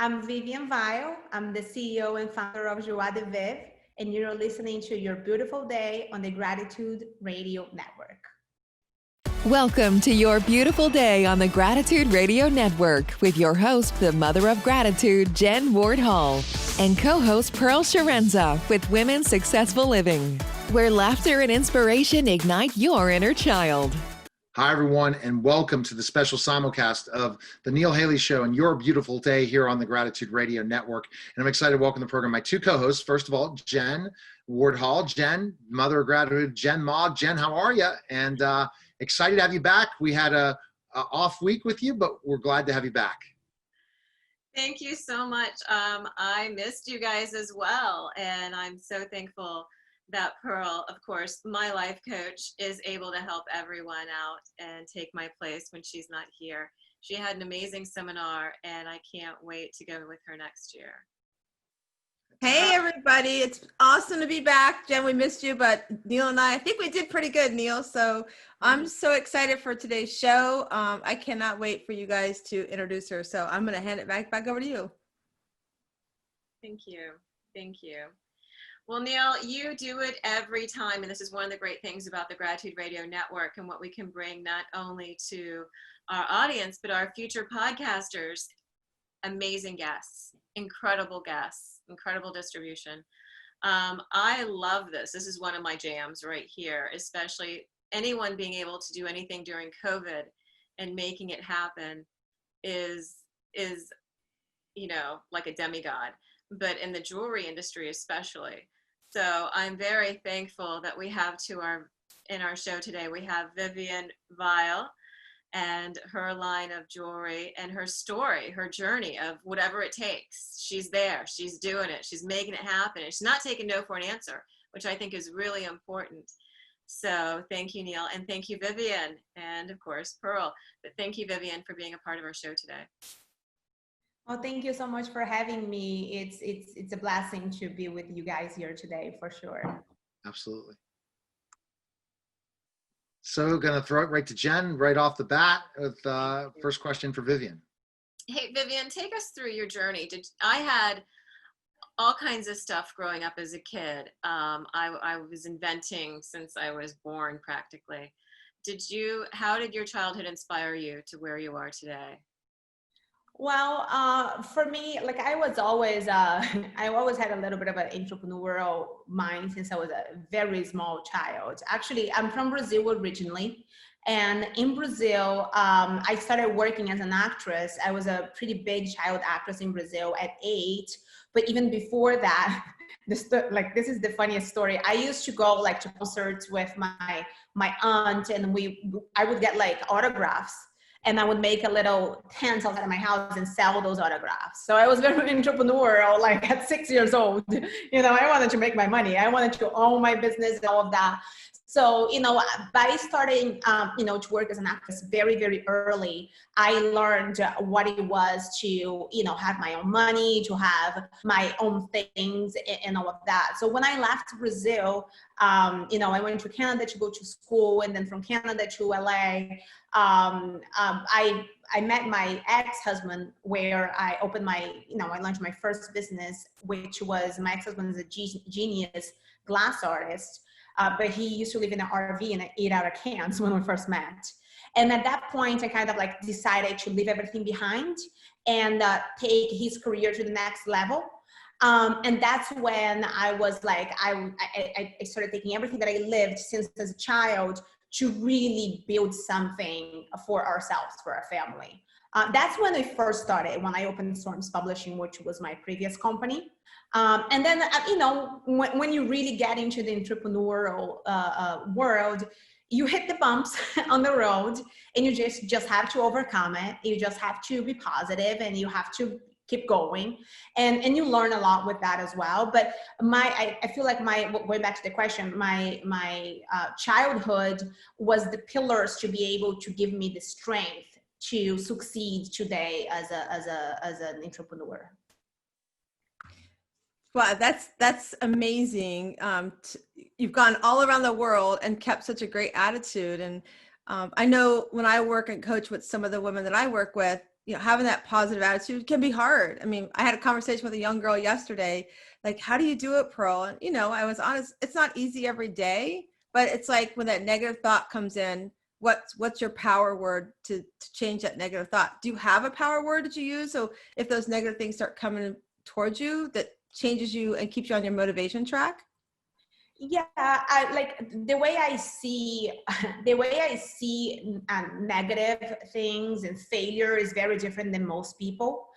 I'm Vivian Vile. I'm the CEO and founder of Joie de Vive, and you're listening to Your Beautiful Day on the Gratitude Radio Network. Welcome to Your Beautiful Day on the Gratitude Radio Network with your host, the Mother of Gratitude, Jenn Ward-Hall, and co-host Pearl Chiarenza with Women's Successful Living, where laughter and inspiration ignite your inner child. Hi, everyone, and welcome to the special simulcast of the Neil Haley Show and Your Beautiful Day here on the Gratitude Radio Network. And I'm excited to welcome to the program my two co-hosts. First of all, Jenn Ward-Hall. Jenn, Mother of Gratitude, Jenn Moth. Jenn, how are you? And excited to have you back. We had a off week with you, but we're glad to have you back. Thank you so much. I missed you guys as well, and I'm so thankful that Pearl, of course, my life coach, is able to help everyone out and take my place when she's not here. She had an amazing seminar, and I can't wait to go with her next year. Hey, everybody. It's awesome to be back. Jenn, we missed you, but Neil and I think we did pretty good, Neil. So I'm so excited for today's show. I cannot wait for you guys to introduce her. So I'm going to hand it back over to you. Thank you. Thank you. Well, Neil, you do it every time, and this is one of the great things about the Gratitude Radio Network and what we can bring not only to our audience, but our future podcasters. Amazing guests, incredible distribution. I love this. This is one of my jams right here, especially anyone being able to do anything during COVID and making it happen is like a demigod, but in the jewelry industry especially. So I'm very thankful that we have in our show today, we have Vivian Vile and her line of jewelry and her story, her journey of whatever it takes. She's there, she's doing it, she's making it happen. And she's not taking no for an answer, which I think is really important. So thank you, Neil, and thank you, Vivian, and of course, Pearl. But thank you, Vivian, for being a part of our show today. Well, thank you so much for having me. It's a blessing to be with you guys here today, for sure. Absolutely. So going to throw it right to Jenn right off the bat with first question for Vivian. Hey, Vivian, take us through your journey. I had all kinds of stuff growing up as a kid. I was inventing since I was born practically. How did your childhood inspire you to where you are today? Well, for me, like I always had a little bit of an entrepreneurial mind since I was a very small child. Actually, I'm from Brazil originally. And in Brazil, I started working as an actress. I was a pretty big child actress in Brazil at 8. But even before that, this is the funniest story. I used to go to concerts with my aunt, and I would get autographs. And I would make a little tent outside of my house and sell those autographs. So I was very entrepreneurial, at 6 years old. I wanted to make my money. I wanted to own my business and all of that. So, by starting, to work as an actress very, very early, I learned what it was to, have my own money, to have my own things and all of that. So when I left Brazil, I went to Canada to go to school, and then from Canada to LA, I met my ex-husband where I opened I launched my first business, which was my ex-husband is a genius glass artist. But he used to live in an RV and eat out of cans when we first met. And at that point, I kind of decided to leave everything behind and take his career to the next level. And that's when I was I started taking everything that I lived since as a child to really build something for ourselves, for our family. That's when I first started, when I opened Storms Publishing, which was my previous company. And then, when you really get into the entrepreneurial world, you hit the bumps on the road, and you just have to overcome it. You just have to be positive, and you have to keep going. And you learn a lot with that as well. But I feel like going back to the question, my childhood was the pillars to be able to give me the strength to succeed today as an entrepreneur. Wow, that's amazing. You've gone all around the world and kept such a great attitude. And I know when I work and coach with some of the women that I work with, having that positive attitude can be hard. I mean, I had a conversation with a young girl yesterday, like, how do you do it, Pearl? And, I was honest, it's not easy every day, but it's like when that negative thought comes in, what's your power word to change that negative thought? Do you have a power word that you use? So if those negative things start coming towards you, that changes you and keeps you on your motivation track? Yeah, I like the way I see negative things and failure is very different than most people,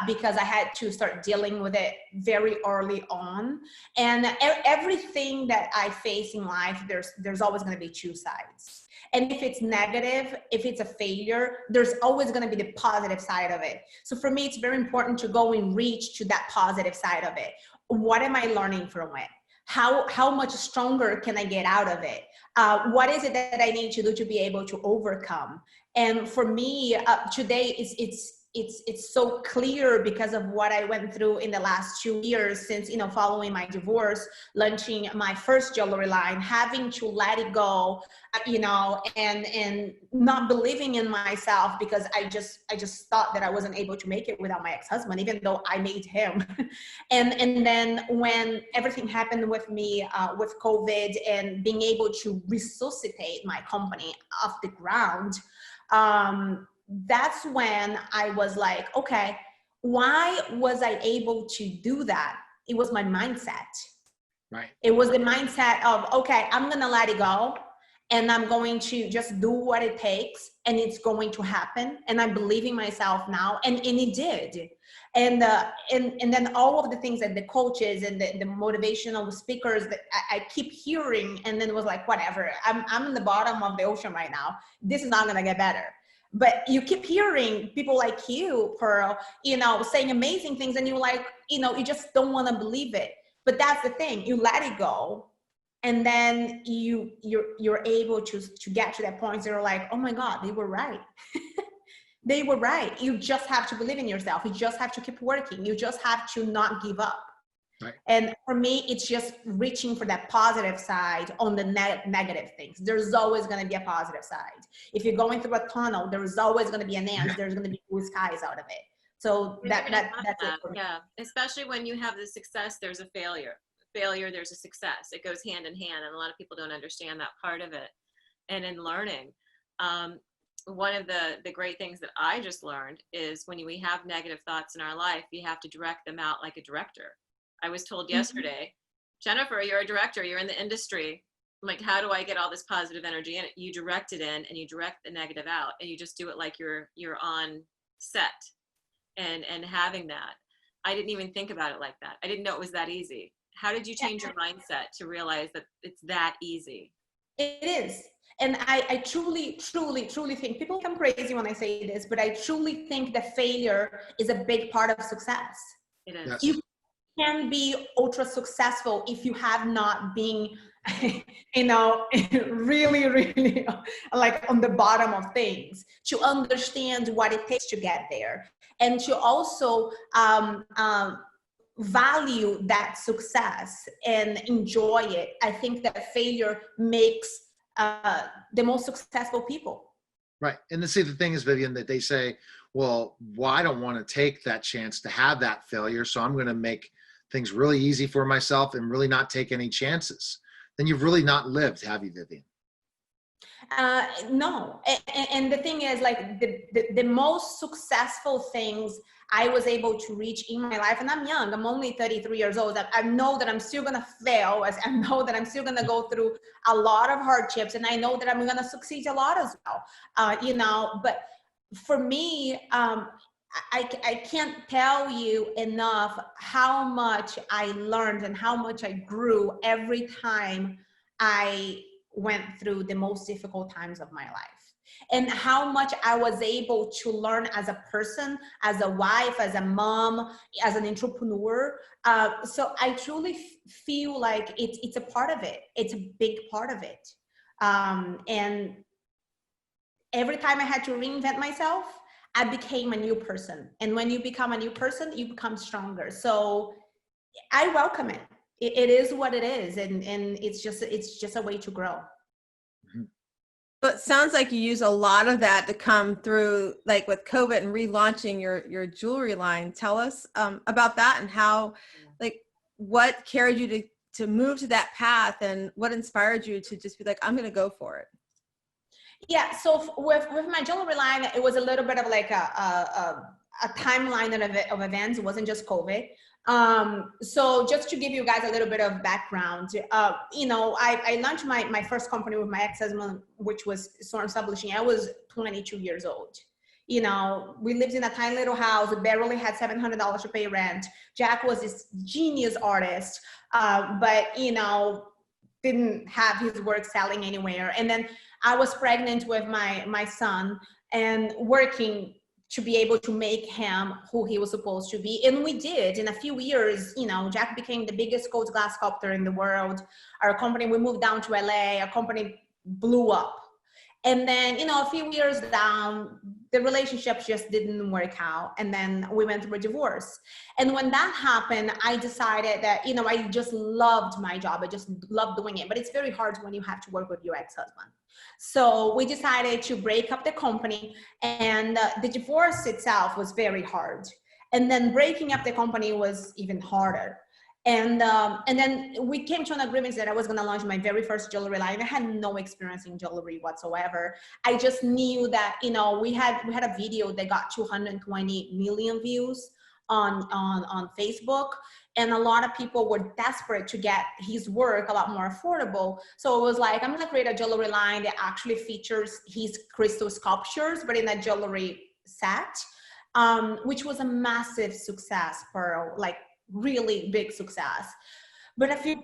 because I had to start dealing with it very early on. And everything that I face in life, there's always going to be two sides. And if it's negative, if it's a failure, there's always going to be the positive side of it. So for me, it's very important to go and reach to that positive side of it. What am I learning from it? How much stronger can I get out of it? What is it that I need to do to be able to overcome? And for me, today it's so clear because of what I went through in the last 2 years since, following my divorce, launching my first jewelry line, having to let it go, and not believing in myself because I just thought that I wasn't able to make it without my ex-husband, even though I made him. and then when everything happened with me, with COVID, and being able to resuscitate my company off the ground, that's when I was like, okay, why was I able to do that? It was my mindset. Right. It was the mindset of, okay, I'm going to let it go and I'm going to just do what it takes and it's going to happen. And I'm believing myself now. And it did. And then all of the things that the coaches and the motivational speakers that I keep hearing, and then it was like, whatever, I'm in the bottom of the ocean right now. This is not going to get better. But you keep hearing people like you, Pearl, saying amazing things, and you're like, you just don't want to believe it. But that's the thing, you let it go, and then you're able to get to that point where you're like, oh my God, they were right. They were right. You just have to believe in yourself. You just have to keep working. You just have to not give up. Right. And for me, it's just reaching for that positive side on the negative things. There's always going to be a positive side. If you're going through a tunnel, there's always going to be an end. There's going to be blue skies out of it. So that's it for me. Yeah, especially when you have the success, there's a failure. Failure, there's a success. It goes hand in hand, and a lot of people don't understand that part of it. And in learning, one of the great things that I just learned is when we have negative thoughts in our life, you have to direct them out like a director. I was told yesterday, Jennifer, you're a director, you're in the industry. I'm like, how do I get all this positive energy in it? You direct it in and you direct the negative out, and you just do it like you're on set and having that. I didn't even think about it like that. I didn't know it was that easy. How did you change your mindset to realize that it's that easy? It is. And I truly, truly, truly think, people think I'm crazy when I say this, but I truly think that failure is a big part of success. It is. Yes. You can be ultra successful if you have not been, really, really like on the bottom of things, to understand what it takes to get there, and to also value that success and enjoy it. I think that failure makes the most successful people. Right. And the thing is, Vivian, that they say, well, I don't want to take that chance to have that failure, so I'm going to make things really easy for myself and really not take any chances. Then you've really not lived, have you, Vivian? No. And the thing is, like, the most successful things I was able to reach in my life, and I'm young, I'm only 33 years old. I know that I'm still going to fail. I know that I'm still going to go through a lot of hardships, and I know that I'm going to succeed a lot as well. But for me, I can't tell you enough how much I learned and how much I grew every time I went through the most difficult times of my life, and how much I was able to learn as a person, as a wife, as a mom, as an entrepreneur. So I truly feel like it's a part of it. It's a big part of it. And every time I had to reinvent myself, I became a new person. And when you become a new person, you become stronger. So I welcome it. It is what it is, and it's just a way to grow. So it sounds like you use a lot of that to come through, like with COVID and relaunching your jewelry line. Tell us about that and how, like, what carried you to move to that path, and what inspired you to just be like, I'm going to go for it. Yeah, so with my jewelry line, it was a little bit of like a timeline of events. It wasn't just COVID. So just to give you guys a little bit of background, I launched my first company with my ex-husband, which was Storm Publishing. I was 22 years old. We lived in a tiny little house. We barely had $700 to pay rent. Jack was this genius artist, but didn't have his work selling anywhere. And then I was pregnant with my son and working to be able to make him who he was supposed to be. And we did. In a few years, Jack became the biggest cold glass sculptor in the world. Our company, we moved down to LA, our company blew up. And then, a few years down, the relationship just didn't work out. And then we went through a divorce. And when that happened, I decided that, I just loved my job. I just loved doing it. But it's very hard when you have to work with your ex-husband. So we decided to break up the company. And the divorce itself was very hard. And then breaking up the company was even harder. And then we came to an agreement that I was going to launch my very first jewelry line. I had no experience in jewelry whatsoever. I just knew that, we had a video that got 220 million views on Facebook. And a lot of people were desperate to get his work a lot more affordable. So it was like, I'm going to create a jewelry line that actually features his crystal sculptures, but in a jewelry set, which was a massive success, Pearl, like really big success. But a few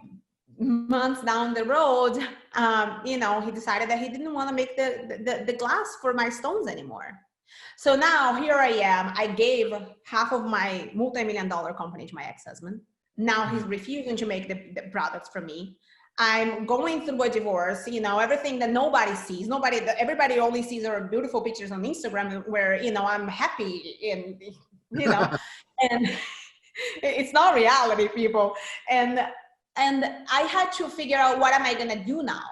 months down the road, he decided that he didn't want to make the glass for my stones anymore. So now here I am. I gave half of my multi-million-dollar company to my ex-husband. Now he's refusing to make the products for me. I'm going through a divorce, everything that nobody sees. Everybody only sees our beautiful pictures on Instagram where, I'm happy and, and it's not reality, people. And I had to figure out, what am I going to do now?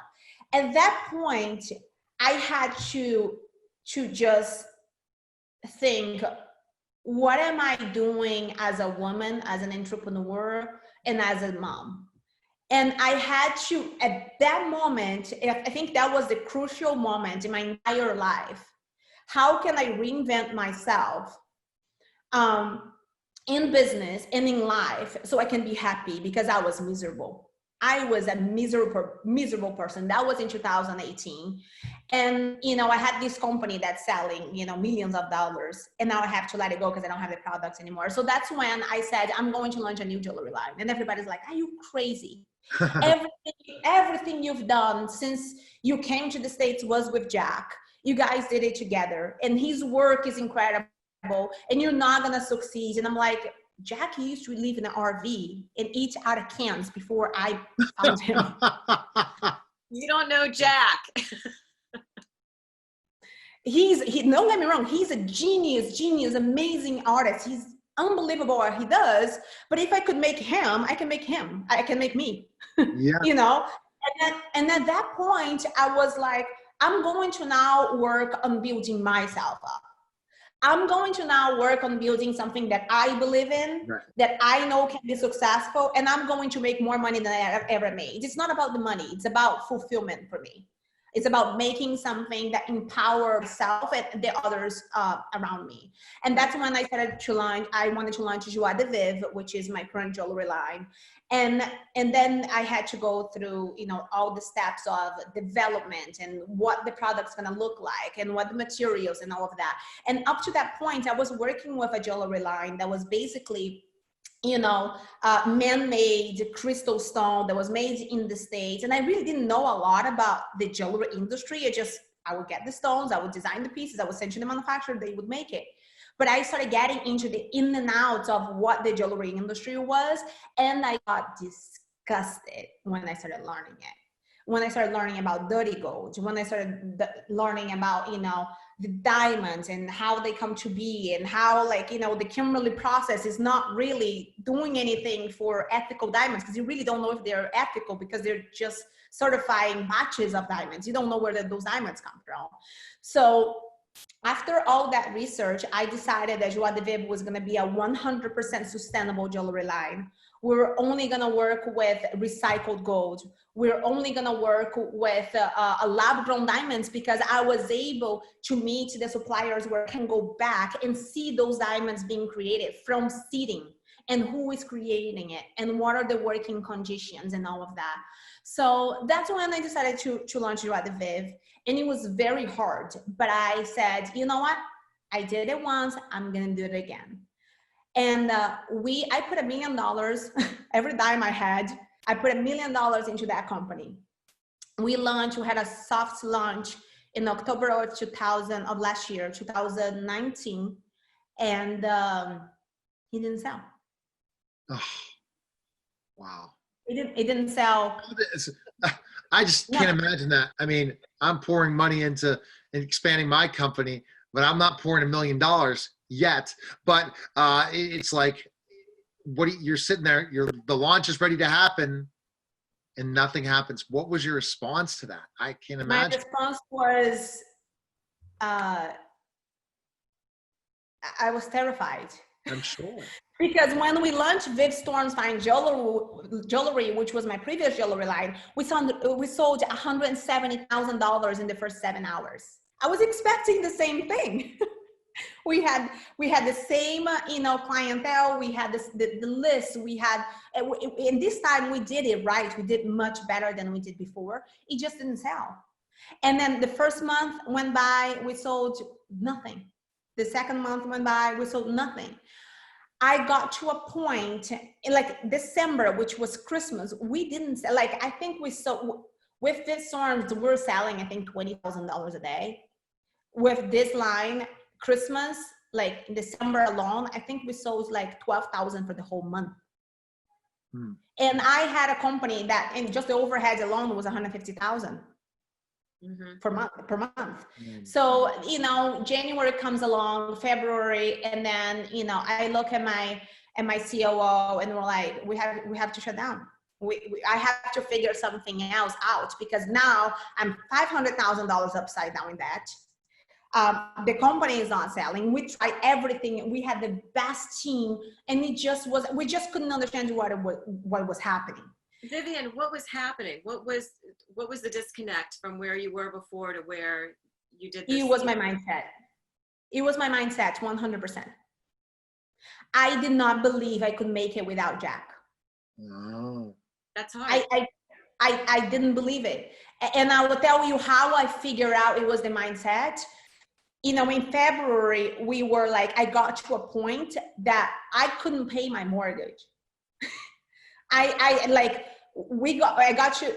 At that point, I had to just think, what am I doing as a woman, as an entrepreneur, and as a mom? And I had to, at that moment, I think that was the crucial moment in my entire life. How can I reinvent myself in business and in life so I can be happy? Because I was miserable. I was a miserable person. That was in 2018. And, I had this company that's selling, millions of dollars. And now I have to let it go because I don't have the products anymore. So that's when I said, I'm going to launch a new jewelry line. And everybody's like, are you crazy? Everything you've done since you came to the States was with Jack. You guys did it together. And his work is incredible. And you're not going to succeed. And I'm like, Jack used to live in an RV and eat out of cans before I found him. You don't know Jack. Don't get me wrong, he's a genius, amazing artist. He's unbelievable what he does. But if I could make him, I can make him. I can make me. Yeah. And at that point, I was like, I'm going to now work on building myself up. I'm going to now work on building something that I believe in, right, that I know can be successful, and I'm going to make more money than I have ever made. It's not about the money. It's about fulfillment for me. It's about making something that empowers myself and the others around me. And that's when I started to launch. I wanted to launch Joie de Vivre, which is my current jewelry line. And then I had to go through, all the steps of development and what the product's gonna look like and what the materials and all of that. And up to that point, I was working with a jewelry line that was basically, man-made crystal stone that was made in the States. And I really didn't know a lot about the jewelry industry. I would get the stones, I would design the pieces, I would send to the manufacturer, they would make it. But I started getting into the in and outs of what the jewelry industry was. And I got disgusted when I started learning it. When I started learning about dirty gold, when I started learning about, the diamonds and how they come to be, and how, like, you know, the Kimberly process is not really doing anything for ethical diamonds, because you really don't know if they're ethical, because they're just certifying batches of diamonds. You don't know where those diamonds come from. So after all that research, I decided that Joie de Vivre was going to be a 100% sustainable jewelry line. We were only going to work with recycled gold. We're only going to work with lab-grown diamonds, because I was able to meet the suppliers where I can go back and see those diamonds being created from seeding, and who is creating it, and what are the working conditions, and all of that. So that's when I decided to launch Joie de Vivre. And it was very hard, but I said, you know what? I did it once, I'm going to do it again. And I put $1 million, every dime I had, I put $1 million into that company. We had a soft launch in October of last year, 2019. And he didn't sell. Oh, wow. It didn't sell. I just can't imagine that. I mean, I'm pouring money into expanding my company, but I'm not pouring $1 million yet. But it's like, you're sitting there, the launch is ready to happen, and nothing happens. What was your response to that? I can't imagine. My response was, I was terrified. I'm sure. Because when we launched Viv Storm's Fine Jewelry, which was my previous jewelry line, we sold $170,000 in the first 7 hours. I was expecting the same thing. we had the same, clientele. We had the list. And this time we did it right. We did much better than we did before. It just didn't sell. And then the first month went by, we sold nothing. The second month went by, we sold nothing. I got to a point in like December, which was Christmas. We didn't, I think we sold, with Viv Storms, we're selling, I think, $20,000 a day. With this line, Christmas, like in December alone, I think we sold like 12,000 for the whole month. And I had a company that, and just the overhead alone was 150,000. Per month. So, January comes along, February, and then, I look at my COO, and we're like, we have to shut down. I have to figure something else out, because now I'm $500,000 upside down in debt. The company is not selling. We tried everything. We had the best team, and we just couldn't understand what was happening. Vivian, what was happening? What was the disconnect from where you were before to where you did this? It was my mindset. It was my mindset, 100%. I did not believe I could make it without Jack. Oh. That's hard. I didn't believe it. And I will tell you how I figured out it was the mindset. In February, we were like, I got to a point that I couldn't pay my mortgage. I got to,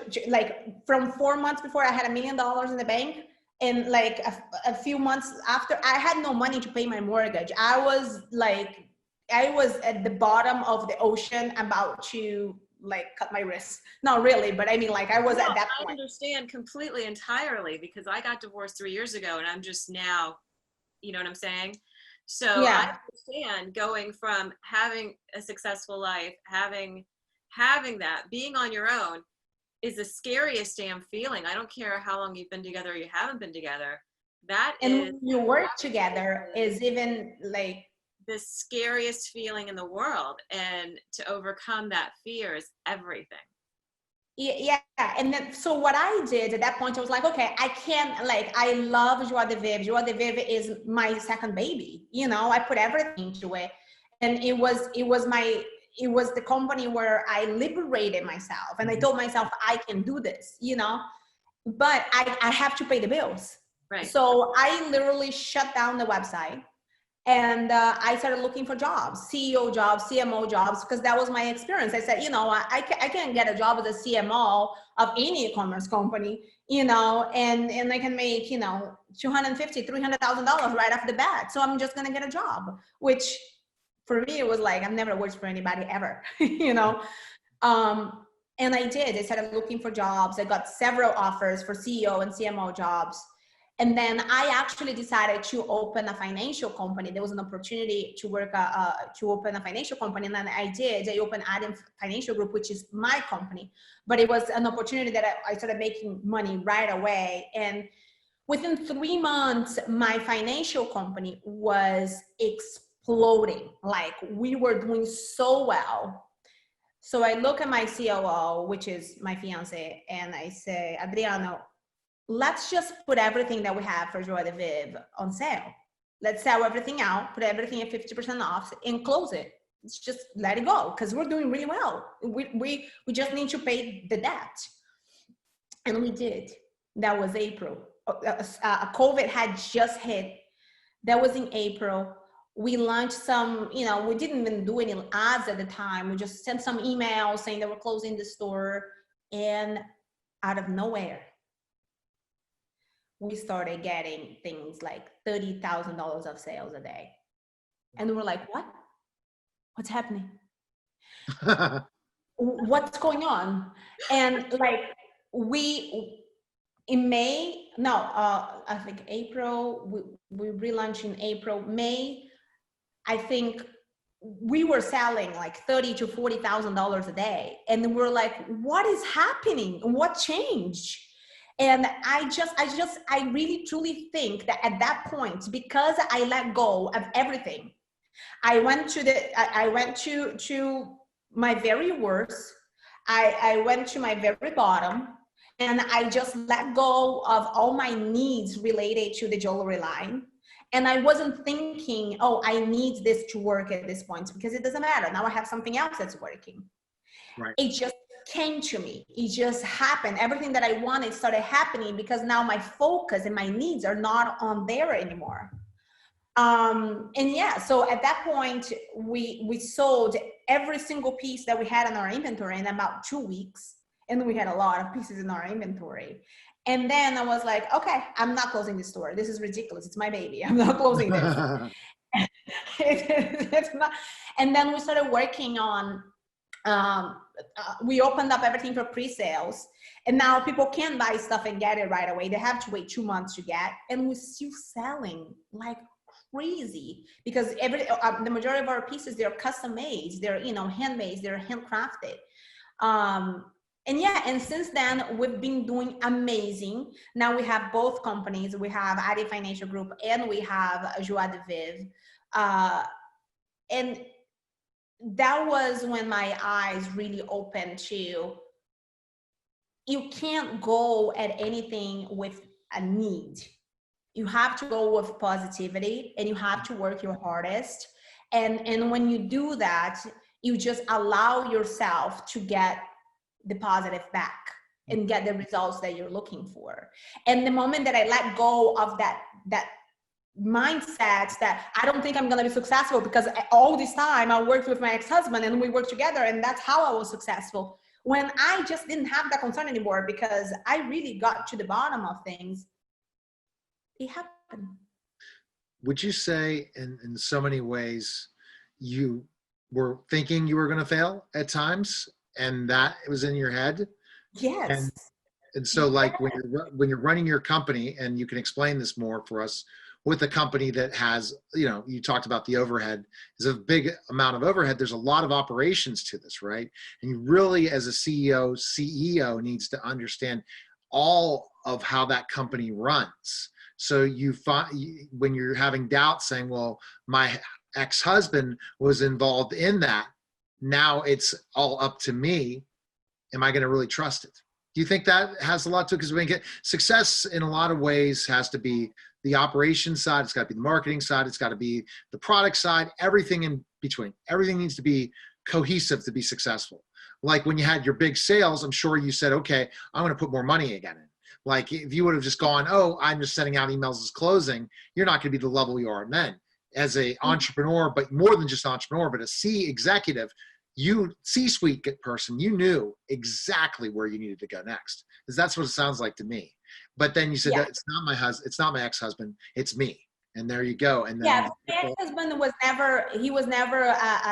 from 4 months before, I had $1 million in the bank, and a few months after, I had no money to pay my mortgage. I was at the bottom of the ocean, about to cut my wrist. Not really, but I was at that point. I understand completely, entirely, because I got divorced 3 years ago, and I'm just now, you know what I'm saying? So yeah. I understand going from having a successful life, having that, being on your own is the scariest damn feeling. I don't care how long you've been together or you haven't been together. And when you work together is even the scariest feeling in the world. And to overcome that fear is everything. Yeah. And then, so what I did at that point, I was like, okay, I can't, I love Joie de Vivre. Joie de Vivre is my second baby. I put everything into it. And it was the company where I liberated myself, and I told myself I can do this, but I have to pay the bills. Right. So I literally shut down the website, and I started looking for jobs, CEO jobs, CMO jobs, because that was my experience. I said, I can't get a job as a CMO of any e-commerce company, and I can make, $250,000, $300,000 right off the bat. So I'm just going to get a job, which for me, it was I've never worked for anybody ever, And I did. I started looking for jobs. I got several offers for CEO and CMO jobs. And then I actually decided to open a financial company. There was an opportunity to work, to open a financial company. And then I did. I opened Adam Financial Group, which is my company. But it was an opportunity that I started making money right away. And within 3 months, my financial company was exploding. Like, we were doing so well. So I look at my COO, which is my fiance, and I say, Adriano, let's just put everything that we have for Joie de Vivre on sale. Let's sell everything out, put everything at 50% off, and close it. Let's just let it go, because we're doing really well. We just need to pay the debt. And we did. That was April. COVID had just hit. That was in April. We launched some, we didn't even do any ads at the time. We just sent some emails saying that we're closing the store. And out of nowhere, we started getting things like $30,000 of sales a day. And we're like, what? What's happening? What's going on? And like, in May, I think April, we relaunched in April. May, I think we were selling like $30,000 to $40,000 a day. And we're like, what is happening? What changed? And I really truly think that at that point, because I let go of everything, I went to my very worst. I went to my very bottom, and I just let go of all my needs related to the jewelry line. And I wasn't thinking, oh, I need this to work at this point, because it doesn't matter. Now I have something else that's working. Right. It just came to me. It just happened. Everything that I wanted started happening, because now my focus and my needs are not on there anymore. So at that point, we sold every single piece that we had in our inventory in about 2 weeks. And we had a lot of pieces in our inventory. And then I was like, okay, I'm not closing this store. This is ridiculous. It's my baby. I'm not closing this. It's not. And then we started working on, we opened up everything for pre-sales. And now people can buy stuff and get it right away. They have to wait 2 months to get. And we're still selling like crazy, because the majority of our pieces, they're custom made. They're, handmade. They're handcrafted. And since then, we've been doing amazing. Now we have both companies. We have Adi Financial Group and we have Joie de Vivre. And that was when my eyes really opened to, you can't go at anything with a need. You have to go with positivity, and you have to work your hardest. And when you do that, you just allow yourself to get the positive back and get the results that you're looking for. And the moment that I let go of that mindset that I don't think I'm going to be successful, because all this time I worked with my ex-husband and we worked together, and that's how I was successful. When I just didn't have that concern anymore, because I really got to the bottom of things, it happened. Would you say in so many ways you were thinking you were going to fail at times, and that it was in your head? Yes. And so like when you're running your company, and you can explain this more for us, with a company that has, you talked about the overhead, is a big amount of overhead. There's a lot of operations to this, right? And you really, as a CEO needs to understand all of how that company runs. So you find, when you're having doubts, saying, well, my ex-husband was involved in that, now it's all up to me. Am I going to really trust it? Do you think that has a lot to it? Because we get success in a lot of ways has to be the operations side. It's got to be the marketing side. It's got to be the product side, everything in between. Everything needs to be cohesive to be successful. Like when you had your big sales, I'm sure you said, okay, I'm going to put more money again in. Like if you would have just gone, oh, I'm just sending out emails as closing, you're not going to be the level you are then. As an entrepreneur, but more than just entrepreneur, but a C executive, C-suite person, you knew exactly where you needed to go next. Because that's what it sounds like to me. But then you said that it's not my husband, it's not my ex-husband, it's me. And there you go. And then my ex-husband was never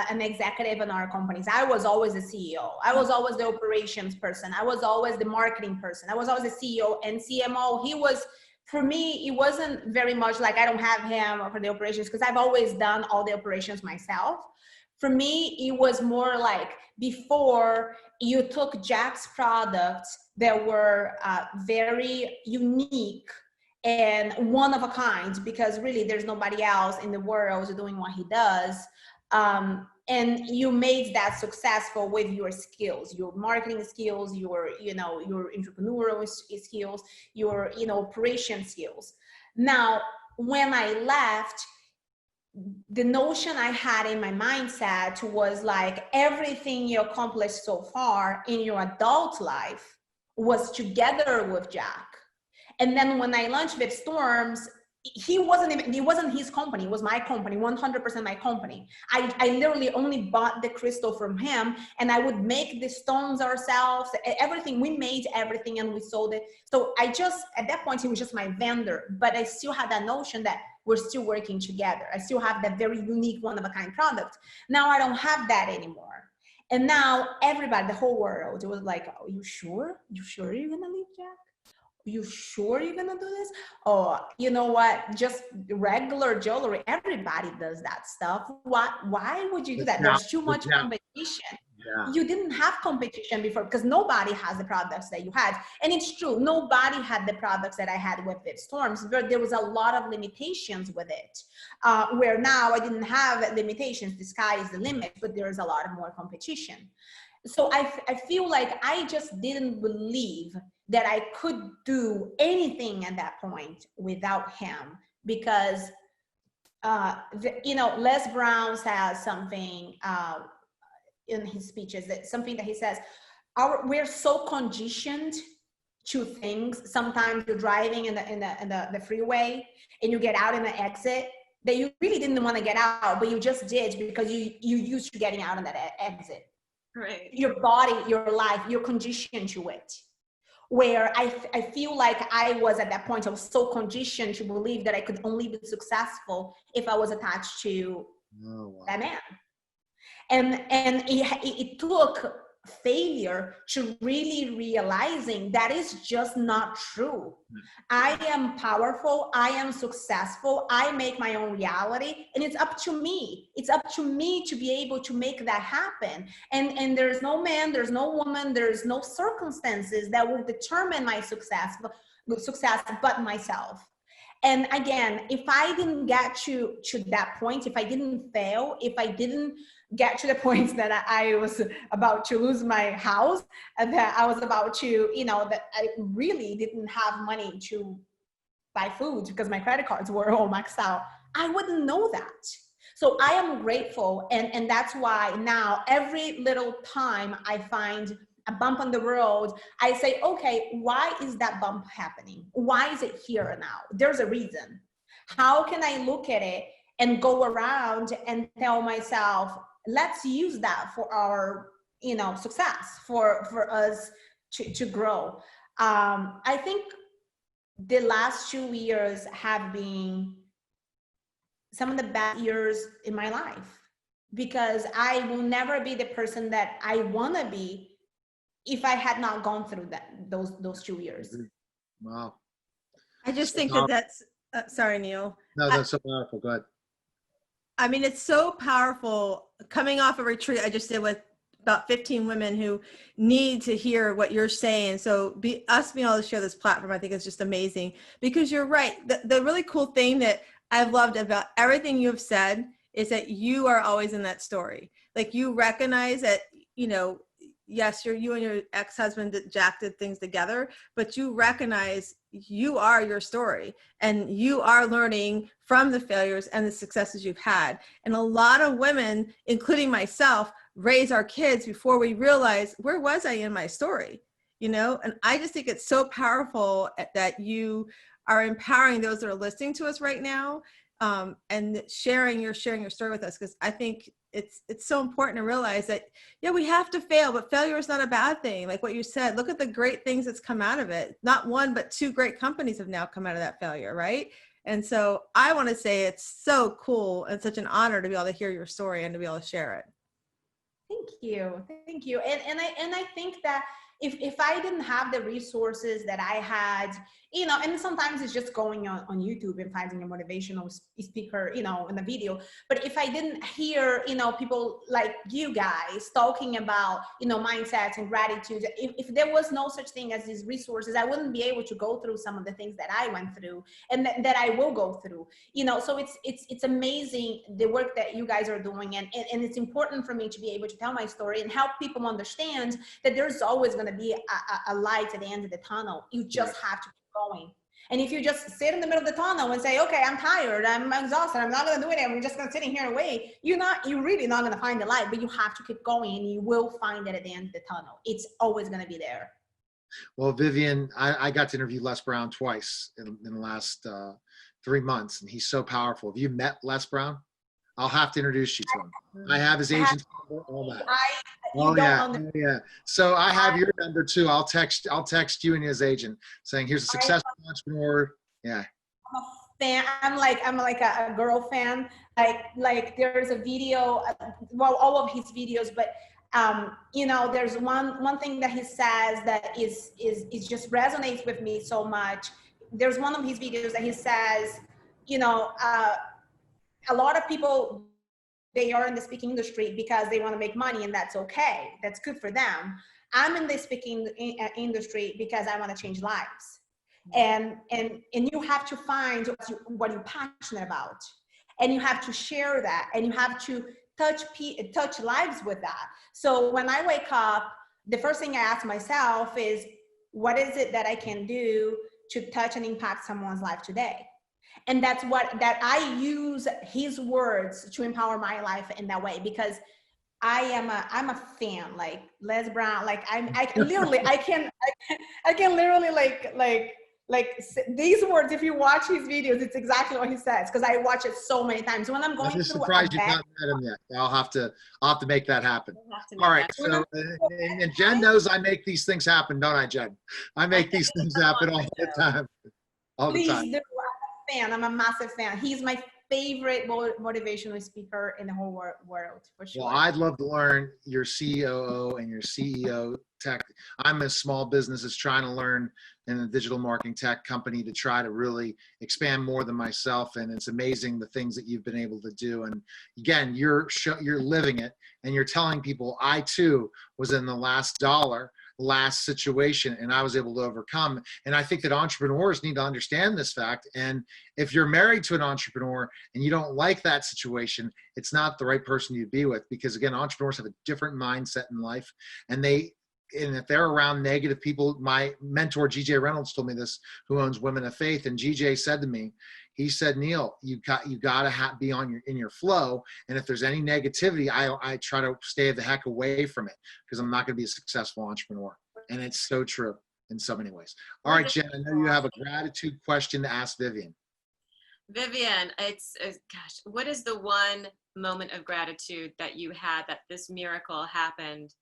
an executive in our companies. I was always the CEO. I was always the operations person. I was always the marketing person. I was always the CEO and CMO. He was for me, it wasn't very much like I don't have him for the operations because I've always done all the operations myself. For me, it was more like before you took Jack's products that were very unique and one of a kind, because really there's nobody else in the world doing what he does. And you made that successful with your skills, your marketing skills, your entrepreneurial skills, your operation skills. Now, when I left, the notion I had in my mindset was like everything you accomplished so far in your adult life was together with Jack. And then when I launched with Storms, it wasn't his company, it was my company, 100% my company. I literally only bought the crystal from him, and I would make the stones ourselves, everything. We made everything and we sold it. So at that point, he was just my vendor, but I still had that notion that we're still working together. I still have that very unique, one-of-a-kind product. Now I don't have that anymore. And now everybody, the whole world, it was like, "Oh, you sure? You sure you're gonna leave Jack? You sure you're gonna do this? Oh, you know what? Just regular jewelry. Everybody does that stuff. Why would you do that? There's too much competition." Yeah. You didn't have competition before because nobody has the products that you had. And it's true, nobody had the products that I had with it. Storms, but there was a lot of limitations with it. Where now I didn't have limitations. The sky is the limit, but there's a lot of more competition. So I feel like I just didn't believe that I could do anything at that point without him, because Les Brown says something in his speeches, that something that he says, we're so conditioned to things. Sometimes you're driving in the freeway and you get out in the exit that you really didn't want to get out, but you just did because you used to getting out in that exit. Right. Your body, your life, you're conditioned to it. Where I feel like I was at that point, I was so conditioned to believe that I could only be successful if I was attached to that man. And it took failure to really realizing that is just not true. I am powerful. I am successful. I make my own reality, and it's up to me. It's up to me to be able to make that happen. And there's no man, there's no woman, there's no circumstances that will determine my success but myself. And again, if I didn't get to that point, if I didn't fail, if I didn't get to the point that I was about to lose my house, and that I was about to, that I really didn't have money to buy food because my credit cards were all maxed out, I wouldn't know that. So I am grateful. And that's why now every little time I find a bump on the road, I say, okay, why is that bump happening? Why is it here now? There's a reason. How can I look at it and go around and tell myself, let's use that for our, success, for us to grow. I think the last 2 years have been some of the best years in my life, because I will never be the person that I want to be if I had not gone through those 2 years. Wow. I just think that's sorry, Neil. No, that's so powerful. Go ahead. I mean, it's so powerful. Coming off a retreat I just did with about 15 women who need to hear what you're saying. So us being able to share this platform, I think is just amazing, because you're right. The really cool thing that I've loved about everything you've said is that you are always in that story. Like, you recognize that, yes, you and your ex-husband, Jack, did things together, but you recognize you are your story, and you are learning from the failures and the successes you've had. And a lot of women, including myself, raise our kids before we realize, where was I in my story? And I just think it's so powerful that you are empowering those that are listening to us right now, and sharing your story with us, because I think it's so important to realize that, yeah, we have to fail, but failure is not a bad thing. Like what you said, look at the great things that's come out of it. Not one, but two great companies have now come out of that failure, right? And so I want to say it's so cool and such an honor to be able to hear your story and to be able to share it. Thank you. And I think that if I didn't have the resources that I had, you know, and sometimes it's just going on YouTube and finding a motivational speaker, you know, in the video. But if I didn't hear, you know, people like you guys talking about, you know, mindsets and gratitude, if there was no such thing as these resources, I wouldn't be able to go through some of the things that I went through and that I will go through, you know. So it's amazing the work that you guys are doing. And it's important for me to be able to tell my story and help people understand that there's always going to be a light at the end of the tunnel. You just have to keep going. And if you just sit in the middle of the tunnel and say, okay, I'm tired, I'm exhausted, I'm not going to do it, I'm just going to sit in here and wait, you're really not going to find the light. But you have to keep going, and you will find it at the end of the tunnel. It's always going to be there. Well, Vivian, I got to interview Les Brown twice in the last 3 months, and he's so powerful. Have you met Les Brown? I'll have to introduce you to him. I have his agent's number, all that. Yeah. So I have your number too. I'll text you and his agent saying, here's a successful entrepreneur. Yeah. I'm a fan. I'm like a girl fan. Like there's a video, well, all of his videos, but you know, there's one thing that he says that is just resonates with me so much. There's one of his videos that he says, you know, a lot of people, they are in the speaking industry because they want to make money, and that's okay. That's good for them. I'm in the speaking industry because I want to change lives. And you have to find what you're passionate about, and you have to share that, and you have to touch lives with that. So when I wake up, the first thing I ask myself is, what is it that I can do to touch and impact someone's life today? And that's that I use his words to empower my life in that way, because I'm a fan, like Les Brown, like I can literally like these words. If you watch his videos, it's exactly what he says, because I watch it so many times. When I'm going I'm just through surprised you've not met him yet. I'll have to make that happen. All right. So and Jen knows I make these things happen, don't I, Jen? I make these things happen all the time. Please do. I'm a fan. I'm a massive fan. He's my favorite motivational speaker in the whole world, for sure. Well, I'd love to learn your COO and your CEO tech. I'm a small business that's trying to learn in a digital marketing tech company to try to really expand more than myself. And it's amazing the things that you've been able to do. And again, you're living it, and you're telling people, I too was in the last situation, and I was able to overcome. And I think that entrepreneurs need to understand this fact. And if you're married to an entrepreneur and you don't like that situation, it's not the right person you'd be with, because again, entrepreneurs have a different mindset in life, and if they're around negative people. My mentor, GJ Reynolds, told me this, who owns Women of Faith. And GJ said to me, he said, Neil, you got to be in your flow. And if there's any negativity, I try to stay the heck away from it, because I'm not going to be a successful entrepreneur. And it's so true in so many ways. All right, Jen, I know you have a gratitude question to ask Vivian. Vivian, gosh, what is the one moment of gratitude that you had, that this miracle happened,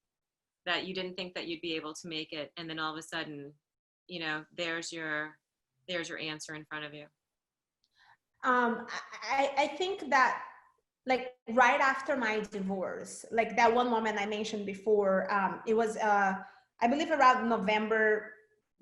that you didn't think that you'd be able to make it, and then all of a sudden, you know, there's your answer in front of you? I think that, like, right after my divorce, like that one moment I mentioned before, it was I believe around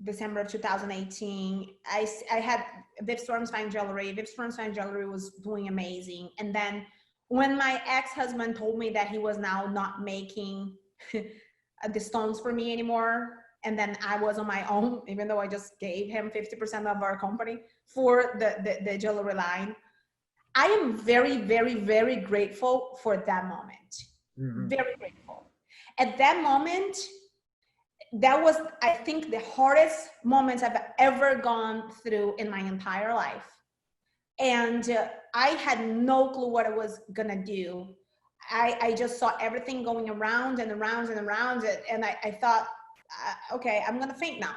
December of 2018. I had Viv Storm's Fine Jewelry. Viv Storm's Fine Jewelry was doing amazing. And then when my ex-husband told me that he was now not making the stones for me anymore, and then I was on my own, even though I just gave him 50% of our company for the jewelry line, I am very, very, very grateful for that moment. Mm-hmm. Very grateful. At that moment, that was, I think, the hardest moments I've ever gone through in my entire life. And I had no clue what I was gonna do. I just saw everything going around and around and around it. And I thought, okay, I'm gonna faint now.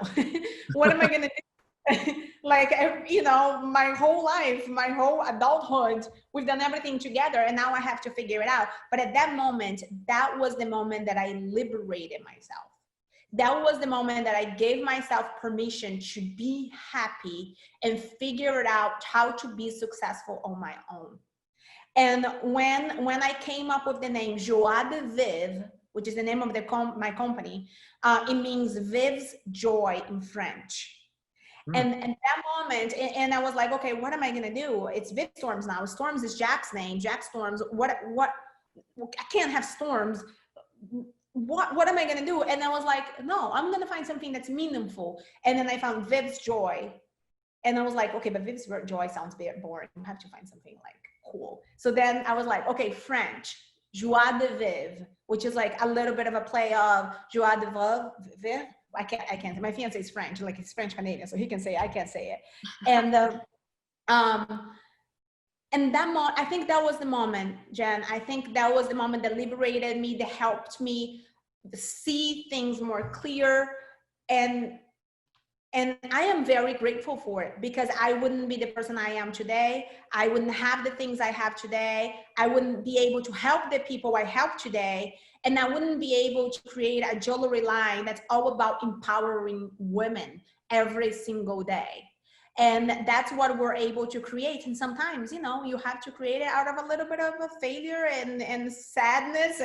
What am I gonna do? Like, you know, my whole life, my whole adulthood, we've done everything together, and now I have to figure it out. But at that moment, that was the moment that I liberated myself. That was the moment that I gave myself permission to be happy and figure it out how to be successful on my own. And when I came up with the name Joie de Vivre, which is the name of my company. It means Viv's joy in French. And that moment, and I was like, okay, what am I gonna do? It's Viv Storms now. Storms is Jack's name. Jack Storms. What? I can't have Storms. What am I gonna do? And I was like, no, I'm gonna find something that's meaningful. And then I found Viv's joy, and I was like, okay, but Viv's joy sounds very boring. I have to find something like cool. So then I was like, okay, French, joie de vivre, which is like a little bit of a play of joie de vivre. I can't. My fiance is French, like he's French Canadian, so he can say it, I can't say it. And I think that was the moment, Jen. I think that was the moment that liberated me, that helped me see things more clear. And I am very grateful for it, because I wouldn't be the person I am today. I wouldn't have the things I have today. I wouldn't be able to help the people I help today. And I wouldn't be able to create a jewelry line that's all about empowering women every single day. And that's what we're able to create. And sometimes, you know, you have to create it out of a little bit of a failure and sadness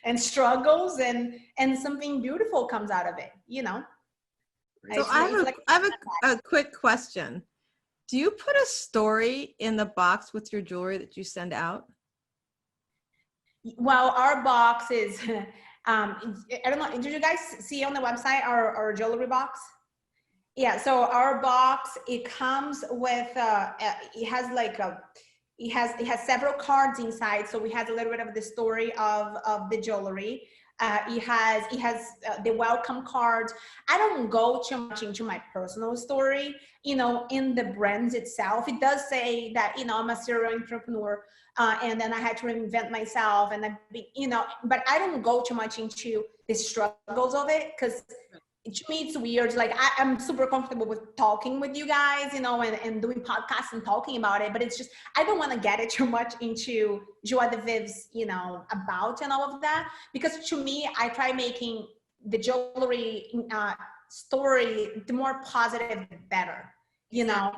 and struggles, and something beautiful comes out of it, you know? So I have a quick question. Do you put a story in the box with your jewelry that you send out? Well, our box is, I don't know, did you guys see on the website our jewelry box? Yeah, so our box, it comes with, it has several cards inside. So we have a little bit of the story of the jewelry. It has the welcome cards. I don't go too much into my personal story, you know, in the brands itself. It does say that, you know, I'm a serial entrepreneur, and then I had to reinvent myself, and you know, but I don't go too much into the struggles of it, because to me it's weird. Like I'm super comfortable with talking with you guys, you know, and doing podcasts and talking about it, but it's just, I don't want to get it too much into joie de vivre's, you know, about and all of that, because to me, I try making the jewelry story the more positive, the better, you know.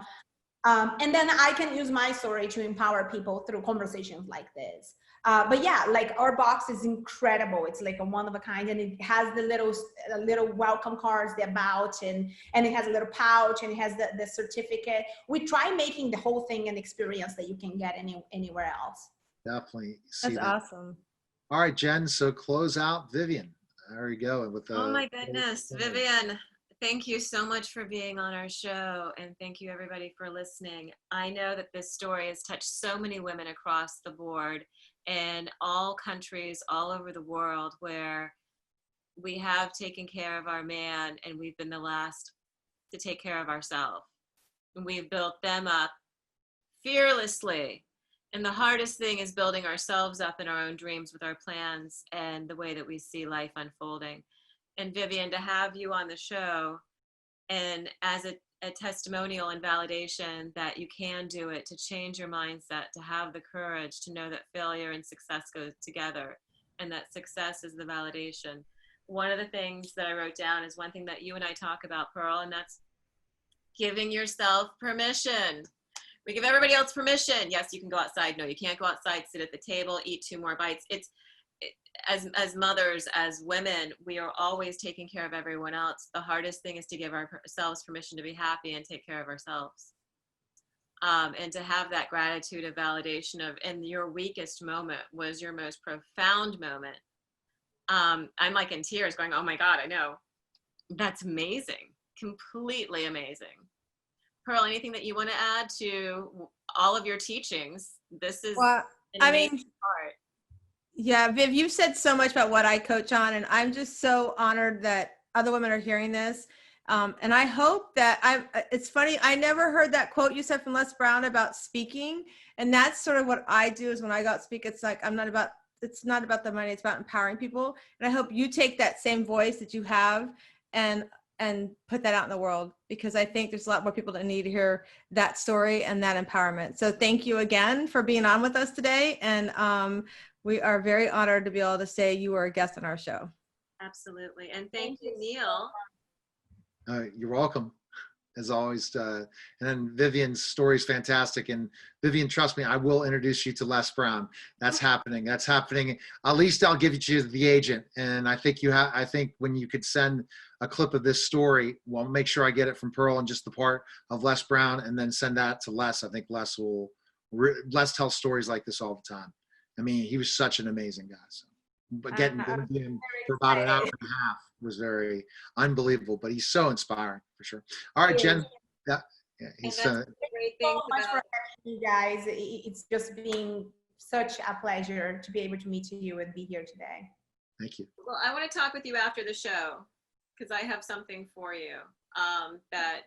And then I can use my story to empower people through conversations like this. But yeah, like our box is incredible. It's like a one of a kind, and it has the little welcome cards, the about, and it has a little pouch, and it has the certificate. We try making the whole thing an experience that you can get anywhere else. Definitely. That's awesome. All right, Jen. So close out Vivian. There you go. With oh my goodness, Vivian. Thank you so much for being on our show, and thank you everybody for listening. I know that this story has touched so many women across the board in all countries all over the world, where we have taken care of our man and we've been the last to take care of ourselves. And we've built them up fearlessly. And the hardest thing is building ourselves up in our own dreams with our plans and the way that we see life unfolding. And Vivian, to have you on the show and as a testimonial and validation that you can do it, to change your mindset, to have the courage to know that failure and success go together, and that success is the validation. One of the things that I wrote down is one thing that you and I talk about, Pearl, and that's giving yourself permission. We give everybody else permission. Yes, you can go outside. No, you can't go outside, sit at the table, eat 2 more bites. As mothers, as women, we are always taking care of everyone else. The hardest thing is to give ourselves permission to be happy and take care of ourselves. And to have that gratitude of validation of, and your weakest moment was your most profound moment. I'm like in tears going, oh my God, I know. That's amazing. Completely amazing. Pearl, anything that you want to add to all of your teachings? This is an amazing part. Yeah, Viv, you've said so much about what I coach on, and I'm just so honored that other women are hearing this. And I hope that it's funny, I never heard that quote you said from Les Brown about speaking. And that's sort of what I do, is when I go out speak, it's like, it's not about the money, it's about empowering people. And I hope you take that same voice that you have and put that out in the world, because I think there's a lot more people that need to hear that story and that empowerment. So thank you again for being on with us today. And we are very honored to be able to say you were a guest on our show. Absolutely. And thank you, Neil. You're welcome. as always. And then Vivian's story is fantastic. And Vivian, trust me, I will introduce you to Les Brown. That's happening. That's happening. At least I'll give you to the agent. And I think I think when you could send a clip of this story, well, make sure I get it from Pearl and just the part of Les Brown, and then send that to Les. I think Les tells stories like this all the time. I mean, he was such an amazing guy. So, but getting to interview him for about an hour and a half was very unbelievable, but he's so inspiring for sure. All right, Jen. Yeah, he's great thing so much for having you guys. It's just been such a pleasure to be able to meet you and be here today. Thank you. Well, I want to talk with you after the show because I have something for you that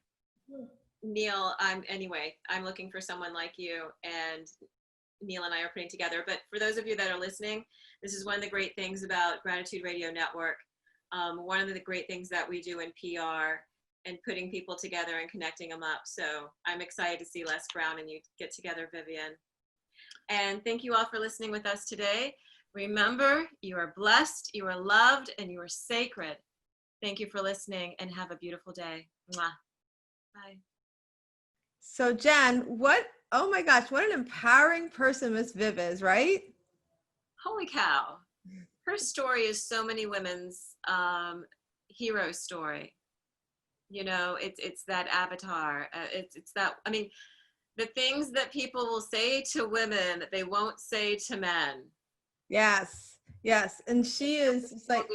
Neil, I'm looking for someone like you, and Neil and I are putting together. But for those of you that are listening, this is one of the great things about Gratitude Radio Network. One of the great things that we do in PR and putting people together and connecting them up. So I'm excited to see Les Brown and you get together, Vivian. And thank you all for listening with us today. Remember, you are blessed, you are loved, and you are sacred. Thank you for listening and have a beautiful day. Mwah. Bye. So Jen, oh my gosh, what an empowering person Miss Viv is, right? Holy cow. Her story is so many women's hero story. You know, it's that avatar. It's that, I mean, the things that people will say to women that they won't say to men. Yes. And she is like,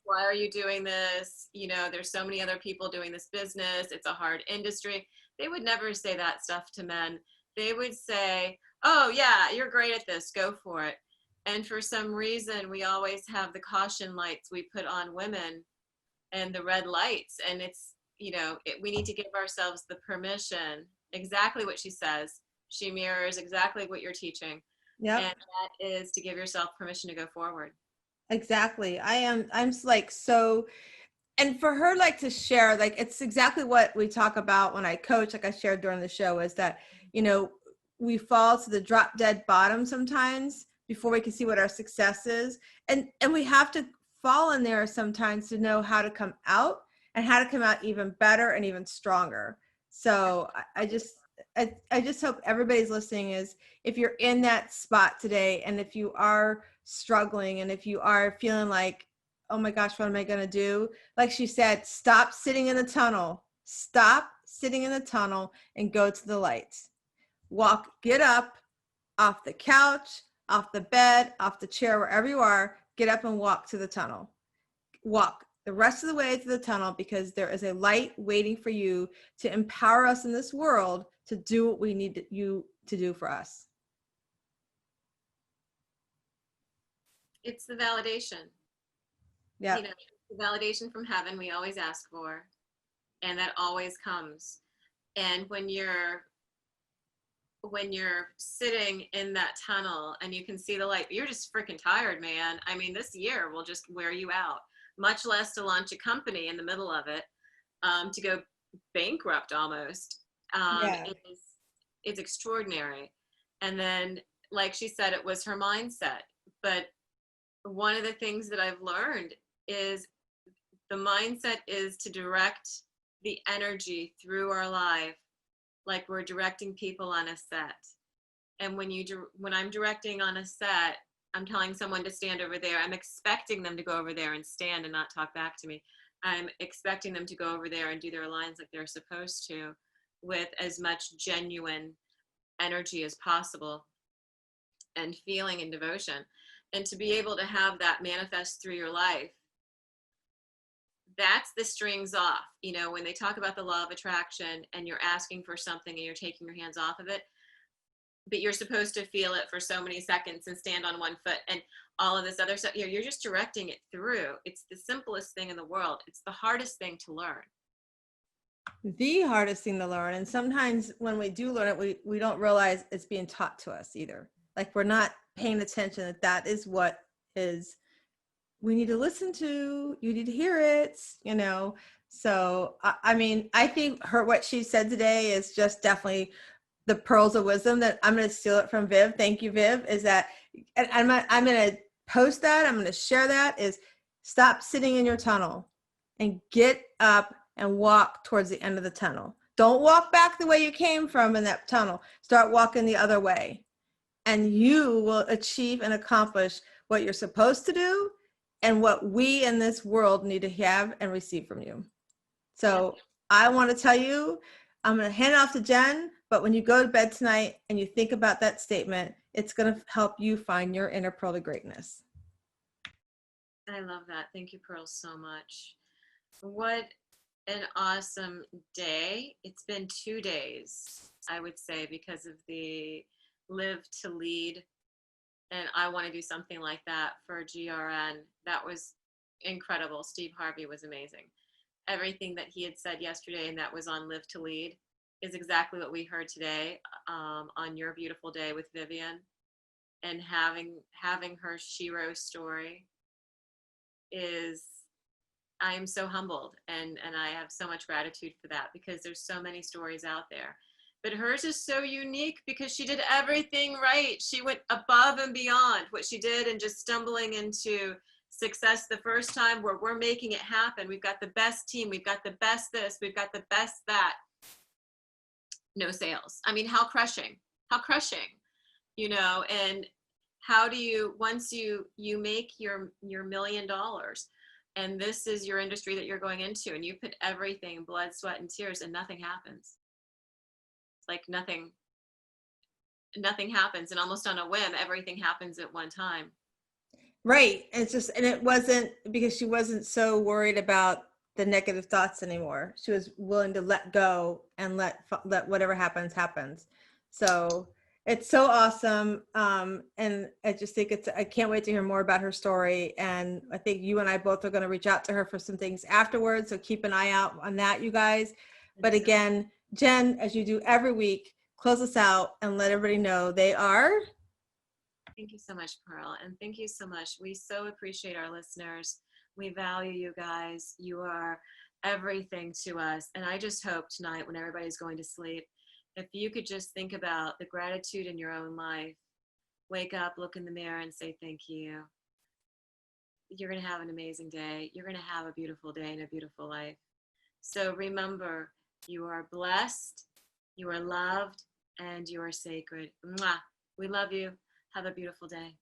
why are you doing this? You know, there's so many other people doing this business. It's a hard industry. They would never say that stuff to men. They would say, oh yeah, you're great at this, go for it. And for some reason, we always have the caution lights we put on women and the red lights. And it's, you know, we need to give ourselves the permission, exactly what she says. She mirrors exactly what you're teaching. Yeah. And that is to give yourself permission to go forward. Exactly. I'm like, so, and for her, like to share, like, it's exactly what we talk about when I coach, like I shared during the show, is that, you know, we fall to the drop dead bottom sometimes before we can see what our success is. And we have to fall in there sometimes to know how to come out and how to come out even better and even stronger. So I just hope everybody's listening is, if you're in that spot today, and if you are struggling, and if you are feeling like, oh my gosh, what am I going to do? Like she said, stop sitting in the tunnel, and go to the lights. Get up off the couch, off the bed, off the chair, wherever you are, get up and walk to the tunnel. Walk the rest of the way to the tunnel, because there is a light waiting for you to empower us in this world to do what we need you to do for us. It's the validation. Yeah. You know, the validation from heaven we always ask for, and that always comes. And when you're sitting in that tunnel and you can see the light, you're just freaking tired, man. I mean, this year will just wear you out, much less to launch a company in the middle of it, to go bankrupt almost. It's extraordinary. And then, like she said, it was her mindset. But one of the things that I've learned is the mindset is to direct the energy through our life like we're directing people on a set. And when I'm directing on a set, I'm telling someone to stand over there. I'm expecting them to go over there and stand and not talk back to me. I'm expecting them to go over there and do their lines like they're supposed to, with as much genuine energy as possible and feeling and devotion. And to be able to have that manifest through your life, that's the strings off. You know, when they talk about the law of attraction and you're asking for something and you're taking your hands off of it, but you're supposed to feel it for so many seconds and stand on one foot and all of this other stuff, you're just directing it through. It's the simplest thing in the world. It's the hardest thing to learn. The hardest thing to learn. And sometimes when we do learn it, we don't realize it's being taught to us either. Like we're not paying attention that is what is we need to listen to, you need to hear it, you know? So, I mean, I think what she said today is just definitely the pearls of wisdom that I'm going to steal it from Viv. Thank you, Viv. Is that, and I'm going to post that. I'm going to share that, is stop sitting in your tunnel and get up and walk towards the end of the tunnel. Don't walk back the way you came from in that tunnel. Start walking the other way. And you will achieve and accomplish what you're supposed to do and what we in this world need to have and receive from you. So I want to tell you, I'm going to hand it off to Jenn, but when you go to bed tonight and you think about that statement, it's going to help you find your inner pearl of greatness. I love that. Thank you, Pearl, so much. What an awesome day. It's been 2 days, I would say, because of the Live to Lead. And I want to do something like that for GRN. That was incredible. Steve Harvey was amazing. Everything that he had said yesterday and that was on Live to Lead is exactly what we heard today on Your Beautiful Day with Vivian. And having her Shiro story is, I am so humbled and I have so much gratitude for that, because there's so many stories out there. But hers is so unique because she did everything right. She went above and beyond what she did, and just stumbling into success the first time, where we're making it happen. We've got the best team. We've got the best this. We've got the best that. No sales. I mean, how crushing, you know, and how do you, once you make your $1 million, and this is your industry that you're going into, and you put everything, blood, sweat, and tears, and nothing happens. Like nothing happens, and almost on a whim, everything happens at one time. Right. It's just, and it wasn't because she wasn't so worried about the negative thoughts anymore. She was willing to let go and let whatever happens. So it's so awesome. And I just think I can't wait to hear more about her story. And I think you and I both are going to reach out to her for some things afterwards. So keep an eye out on that, you guys. But again, Jenn, as you do every week, close us out and let everybody know they are. Thank you so much, Pearl. And thank you so much. We so appreciate our listeners. We value you guys. You are everything to us. And I just hope tonight, when everybody's going to sleep, if you could just think about the gratitude in your own life, wake up, look in the mirror and say, thank you. You're going to have an amazing day. You're going to have a beautiful day and a beautiful life. So remember, you are blessed, you are loved, and you are sacred. Mwah. We love you. Have a beautiful day.